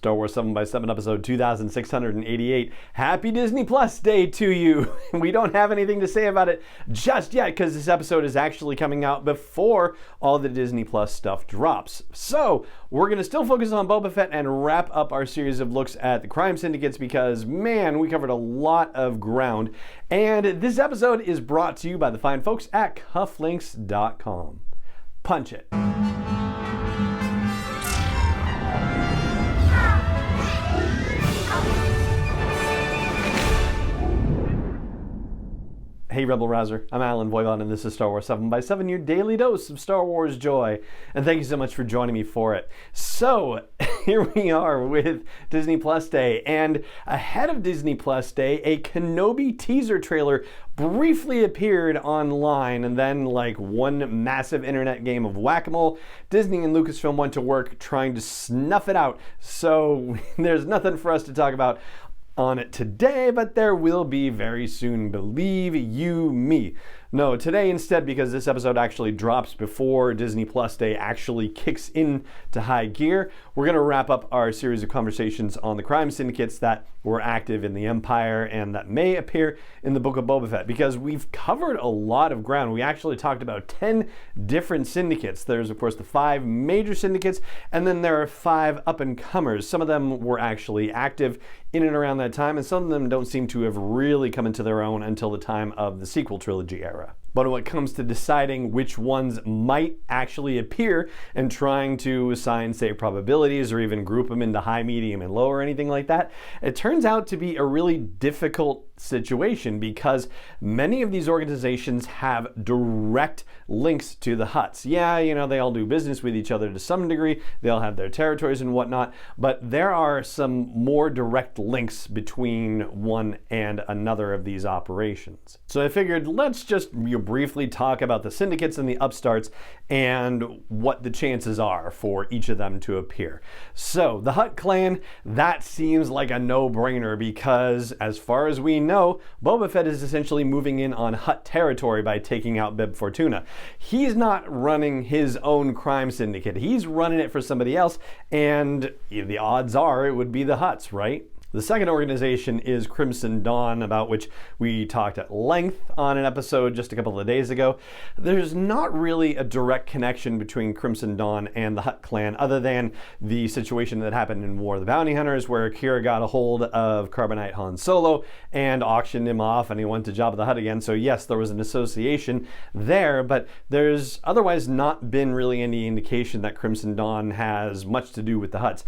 Star Wars 7x7 episode 2688. Happy Disney Plus Day to you. We don't have anything to say about it just yet because this episode is actually coming out before all the Disney Plus stuff drops. So we're going to still focus on Boba Fett and wrap up our series of looks at the crime syndicates because, man, we covered a lot of ground. And this episode is brought to you by the fine folks at cufflinks.com. Punch it. Hey Rebel Rouser, I'm Alan Voivod and this is Star Wars 7x7, your daily dose of Star Wars joy. And thank you so much for joining me for it. So, here we are with Disney Plus Day. And ahead of Disney Plus Day, a Kenobi teaser trailer briefly appeared online, and then, like one massive internet game of whack-a-mole, Disney and Lucasfilm went to work trying to snuff it out. So, there's nothing for us to talk about on it today, but there will be very soon, believe you me. No, today instead, because this episode actually drops before Disney Plus Day actually kicks into high gear, we're going to wrap up our series of conversations on the crime syndicates that were active in the Empire and that may appear in the Book of Boba Fett, because we've covered a lot of ground. We actually talked about 10 different syndicates. There's, of course, the 5 major syndicates, and then there are 5 up-and-comers. Some of them were actually active in and around that time, and some of them don't seem to have really come into their own until the time of the sequel trilogy era. But when it comes to deciding which ones might actually appear and trying to assign, say, probabilities or even group them into high, medium, and low or anything like that, it turns out to be a really difficult situation because many of these organizations have direct links to the Hutts. Yeah, you know, they all do business with each other to some degree. They all have their territories and whatnot, but there are some more direct links between one and another of these operations. So I figured let's just briefly talk about the syndicates and the upstarts and what the chances are for each of them to appear. So the Hutt clan, that seems like a no-brainer because as far as we know, Boba Fett is essentially moving in on Hutt territory by taking out Bib Fortuna. He's not running his own crime syndicate. He's running it for somebody else, and the odds are it would be the Hutts, right? The second organization is Crimson Dawn, about which we talked at length on an episode just a couple of days ago. There's not really a direct connection between Crimson Dawn and the Hutt clan other than the situation that happened in War of the Bounty Hunters where Kira got a hold of Carbonite Han Solo and auctioned him off and he went to Jabba the Hutt again. So yes, there was an association there, but there's otherwise not been really any indication that Crimson Dawn has much to do with the Hutts.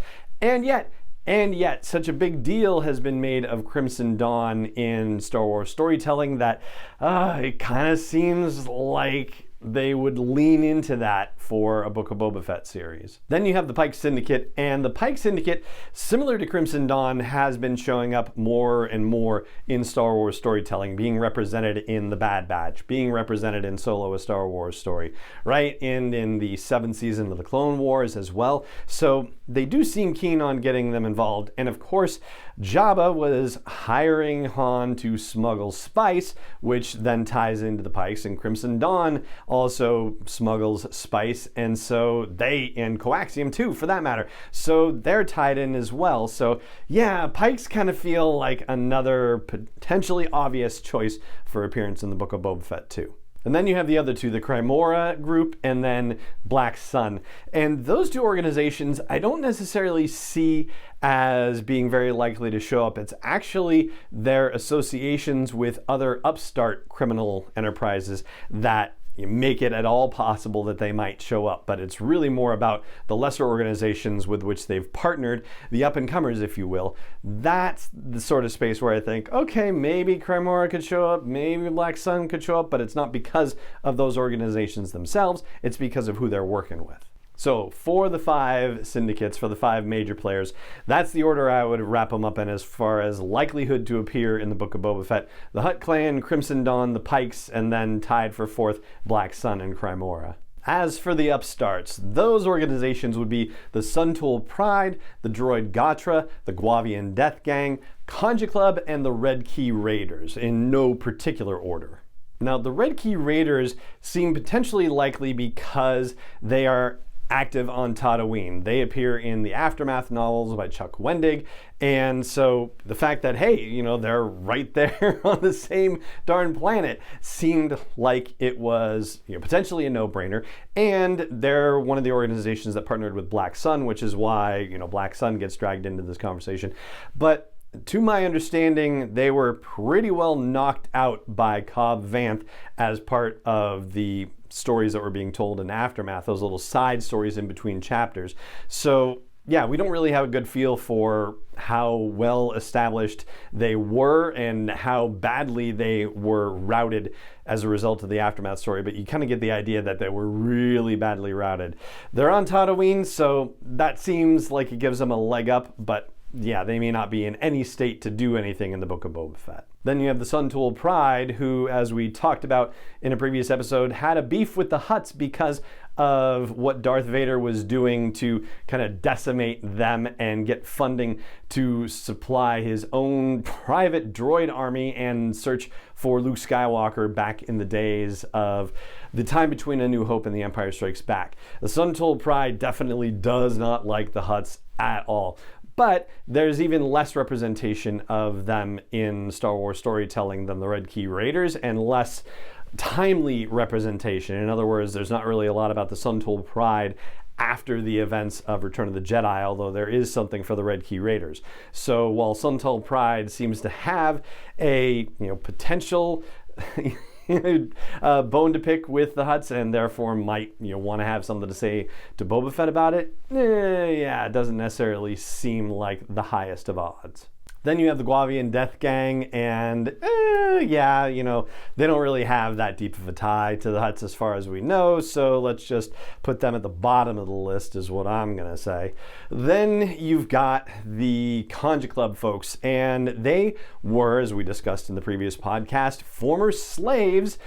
And yet, such a big deal has been made of Crimson Dawn in Star Wars storytelling that it kind of seems like they would lean into that for a Book of Boba Fett series. Then you have the Pike Syndicate, and the Pike Syndicate, similar to Crimson Dawn, has been showing up more and more in Star Wars storytelling, being represented in The Bad Batch, being represented in Solo: A Star Wars Story, right? And in the 7th season of the Clone Wars as well. So they do seem keen on getting them involved. And of course, Jabba was hiring Han to smuggle spice, which then ties into the Pikes, and Crimson Dawn also smuggles spice, and so and coaxium too, for that matter. So they're tied in as well. So yeah, Pikes kind of feel like another potentially obvious choice for appearance in the Book of Boba Fett too. And then you have the other two, the Crymora group and then Black Sun. And those two organizations I don't necessarily see as being very likely to show up. It's actually their associations with other upstart criminal enterprises that make it at all possible that they might show up, but it's really more about the lesser organizations with which they've partnered, the up-and-comers, if you will. That's the sort of space where I think, okay, maybe Crymora could show up, maybe Black Sun could show up, but it's not because of those organizations themselves, it's because of who they're working with. So for the 5 syndicates, for the 5 major players, that's the order I would wrap them up in as far as likelihood to appear in the Book of Boba Fett. The Hutt clan, Crimson Dawn, the Pikes, and then tied for 4th, Black Sun and Crymora. As for the upstarts, those organizations would be the Suntool Pride, the Droid Gatra, the Guavian Death Gang, Conja Club, and the Red Key Raiders, in no particular order. Now, the Red Key Raiders seem potentially likely because they are active on Tatooine. They appear in the Aftermath novels by Chuck Wendig, and so the fact that, hey, you know, they're right there on the same darn planet seemed like it was, you know, potentially a no-brainer. And they're one of the organizations that partnered with Black Sun, which is why, you know, Black Sun gets dragged into this conversation. But to my understanding, they were pretty well knocked out by Cobb Vanth as part of the stories that were being told in Aftermath, those little side stories in between chapters. So yeah, we don't really have a good feel for how well established they were and how badly they were routed as a result of the Aftermath story, but you kind of get the idea that they were really badly routed. They're on Tatooine, so that seems like it gives them a leg up, but yeah, they may not be in any state to do anything in the Book of Boba Fett. Then you have the Sun-Tooled Pride, who, as we talked about in a previous episode, had a beef with the Hutts because of what Darth Vader was doing to kind of decimate them and get funding to supply his own private droid army and search for Luke Skywalker back in the days of the time between A New Hope and The Empire Strikes Back. The Sun-Tooled Pride definitely does not like the Hutts at all. But there's even less representation of them in Star Wars storytelling than the Red Key Raiders, and less timely representation. In other words, there's not really a lot about the Sun-Tooled Pride after the events of Return of the Jedi, although there is something for the Red Key Raiders. So while Sun-Tooled Pride seems to have a, you know, potential bone to pick with the Hutts, and therefore might, you know, want to have something to say to Boba Fett about it, yeah, it doesn't necessarily seem like the highest of odds. Then you have the Guavian Death Gang, and yeah, you know, they don't really have that deep of a tie to the Hutts as far as we know, so let's just put them at the bottom of the list is what I'm gonna say. Then you've got the Conja Club folks, and they were, as we discussed in the previous podcast, former slaves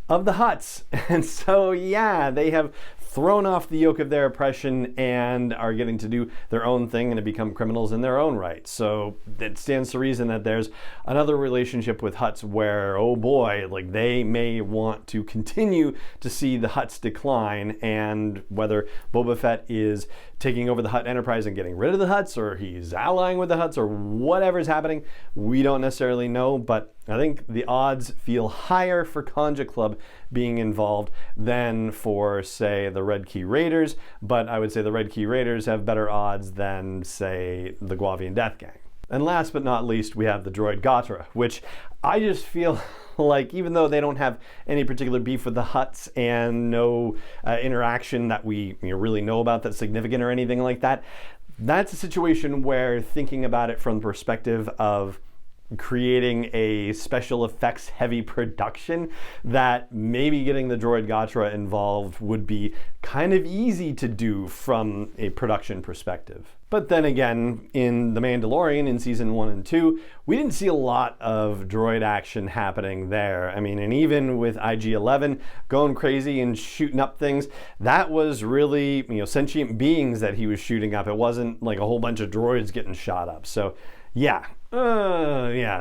of the Hutts. And so yeah, they have thrown off the yoke of their oppression and are getting to do their own thing and to become criminals in their own right. So it stands to reason that there's another relationship with Hutts where, oh boy, like they may want to continue to see the Hutts decline, and whether Boba Fett is taking over the Hutt Enterprise and getting rid of the Hutts, or he's allying with the Hutts, or whatever's happening, we don't necessarily know, but I think the odds feel higher for Conja Club being involved than for, say, the Red Key Raiders, but I would say the Red Key Raiders have better odds than, say, the Guavian Death Gang. And last but not least, we have the droid Gotra, which I just feel like, even though they don't have any particular beef with the Hutts and no interaction that we really know about that's significant or anything like that, that's a situation where, thinking about it from the perspective of creating a special effects heavy production, that maybe getting the droid Gotra involved would be kind of easy to do from a production perspective. But then again, in The Mandalorian in season 1 and 2, we didn't see a lot of droid action happening there. I mean, and even with IG-11 going crazy and shooting up things, that was really, sentient beings that he was shooting up. It wasn't like a whole bunch of droids getting shot up. So yeah,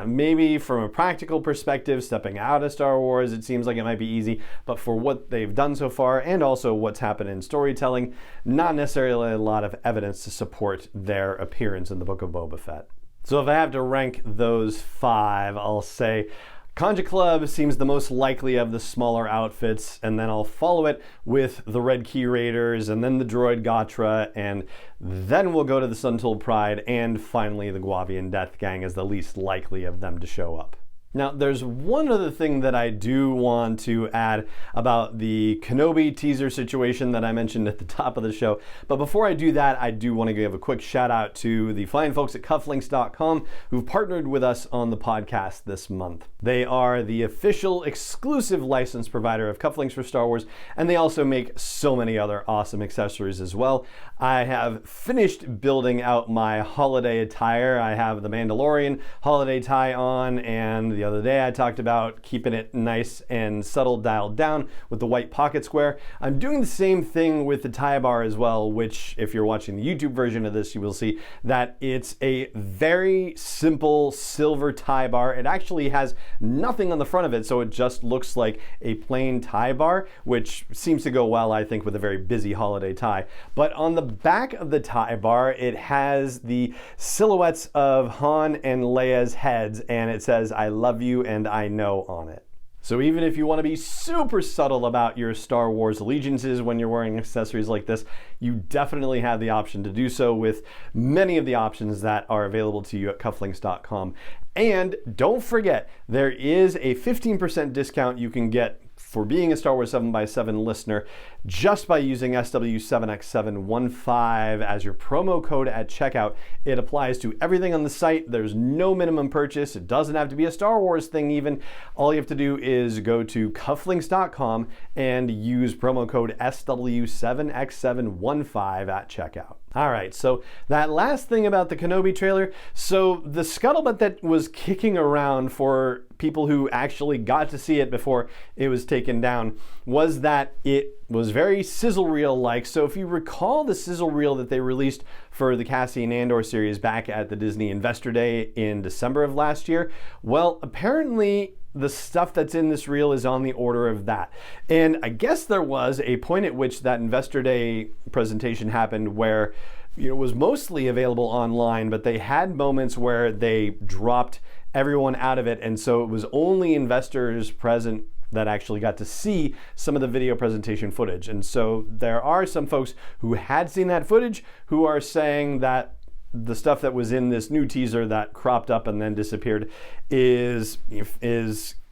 maybe from a practical perspective, stepping out of Star Wars, it seems like it might be easy, but for what they've done so far, and also what's happened in storytelling, not necessarily a lot of evidence to support their appearance in the Book of Boba Fett. So if I have to rank those 5, I'll say Conja Club seems the most likely of the smaller outfits, and then I'll follow it with the Red Key Raiders, and then the droid Gotra, and then we'll go to the Sun-Tooled Pride, and finally the Guavian Death Gang as the least likely of them to show up. Now, there's one other thing that I do want to add about the Kenobi teaser situation that I mentioned at the top of the show. But before I do that, I do want to give a quick shout out to the fine folks at cufflinks.com who've partnered with us on the podcast this month. They are the official exclusive license provider of cufflinks for Star Wars, and they also make so many other awesome accessories as well. I have finished building out my holiday attire. I have the Mandalorian Holiday Tie on and the other day I talked about keeping it nice and subtle, dialed down with the white pocket square. I'm doing the same thing with the tie bar as well, which if you're watching the YouTube version of this, you will see that it's a very simple silver tie bar. It actually has nothing on the front of it, so it just looks like a plain tie bar, which seems to go well, I think, with a very busy holiday tie. But on the back of the tie bar, it has the silhouettes of Han and Leia's heads, and it says, "I love you and I know" on it. So even if you want to be super subtle about your Star Wars allegiances when you're wearing accessories like this, you definitely have the option to do so with many of the options that are available to you at cufflinks.com. And don't forget, there is a 15% discount you can get for being a Star Wars 7x7 listener just by using SW7X715 as your promo code at checkout. It applies to everything on the site. There's no minimum purchase. It doesn't have to be a Star Wars thing even. All you have to do is go to cufflinks.com and use promo code SW7X715 at checkout. All right, so that last thing about the Kenobi trailer, so the scuttlebutt that was kicking around for people who actually got to see it before it was taken down was that it was very sizzle reel-like. So if you recall the sizzle reel that they released for the Cassian Andor series back at the Disney Investor Day in December of last year, well, apparently the stuff that's in this reel is on the order of that. And I guess there was a point at which that Investor Day presentation happened where it was mostly available online, but they had moments where they dropped everyone out of it, and so it was only investors present that actually got to see some of the video presentation footage. And so there are some folks who had seen that footage who are saying that the stuff that was in this new teaser that cropped up and then disappeared is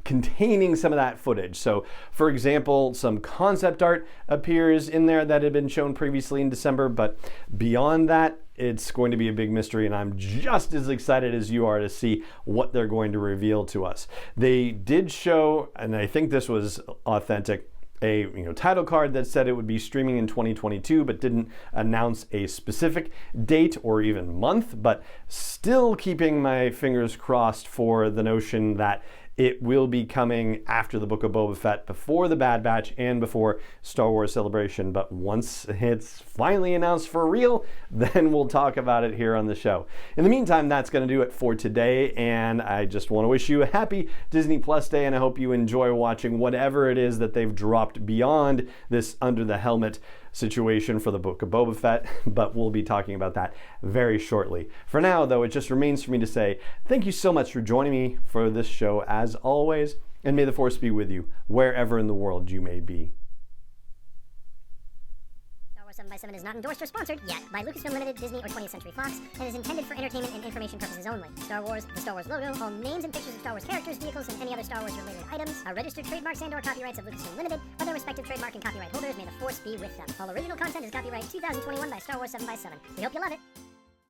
containing some of that footage. So for example, some concept art appears in there that had been shown previously in December, but beyond that, it's going to be a big mystery, and I'm just as excited as you are to see what they're going to reveal to us. They did show, and I think this was authentic, a title card that said it would be streaming in 2022, but didn't announce a specific date or even month, but still keeping my fingers crossed for the notion that it will be coming after the Book of Boba Fett, before the Bad Batch, and before Star Wars Celebration. But once it's finally announced for real, then we'll talk about it here on the show. In the meantime, that's going to do it for today, and I just want to wish you a happy Disney Plus Day, and I hope you enjoy watching whatever it is that they've dropped beyond this Under the Helmet situation for the Book of Boba Fett, but we'll be talking about that very shortly. For now, though, it just remains for me to say thank you so much for joining me for this show as always, and may the Force be with you wherever in the world you may be. 7x7 is not endorsed or sponsored yet by Lucasfilm Limited, Disney, or 20th Century Fox, and is intended for entertainment and information purposes only. Star Wars, the Star Wars logo, all names and pictures of Star Wars characters, vehicles, and any other Star Wars related items are registered trademarks and/or copyrights of Lucasfilm Limited, or their respective trademark and copyright holders. May the Force be with them. All original content is copyright 2021 by Star Wars 7x7. We hope you love it.